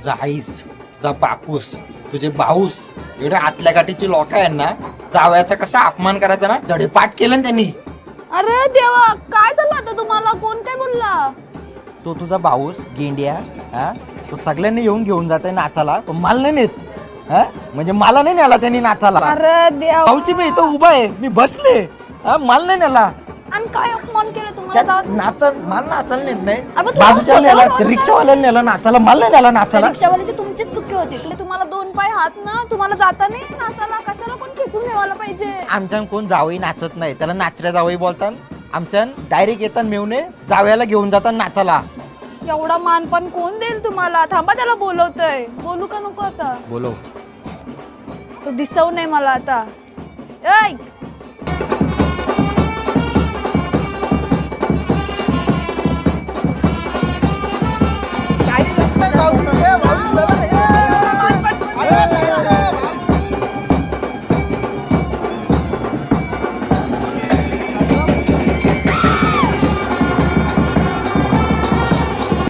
तुझा आईस, तुझा बापूस, तुझे भाऊस एवढे आतल्या गाठीची लोक आहे ना, जावयाचा कसा अपमान करायचा ना जडेपाठ केलं ना त्यांनी. अरे देवा, काय झालं आता तुम्हाला? कोण काय बोलला? तो तुझा भाऊस गेंड्या, हा तो सगळ्यांनी घेऊन जाते नाचाला, पण मला नाही नेत. हा म्हणजे मला नाही नेला त्यांनी नाचाला. अरे देवा, भाऊची मी इथं उभा आहे, मी बसले, हा मला नाही नेला. आणि काय अपमान केलं तुम्हाला? मला नाचायला नेत नाही. अरे मग बाजूच्या तुम्हाला नेला, स्वतःला रिक्षावाल्याला नेला नाचाला, मला नाही नेला नाचाला. रिक्षावाल्याची तुमचीच चुकी होती. तुम्हाला 2 पाय हात ना, तुम्हाला जाता नाही नाचाला. कशाला कोण खेचून ठेवायला पाहिजे? आमच्यान कोण जावई नाचत नाही, त्याला नाचऱ्या जावई बोलतात. आमच्यान डायरेक्ट येतात मेवणे जावयाला घेऊन जातात नाचाला. एवढा मानपान कोण देईल तुम्हाला? थांबा, त्याला बोलवतोय. बोलू का नको आता? बोलो. तो दिसव नाही मला आता. ऐ काही लागतं गावठी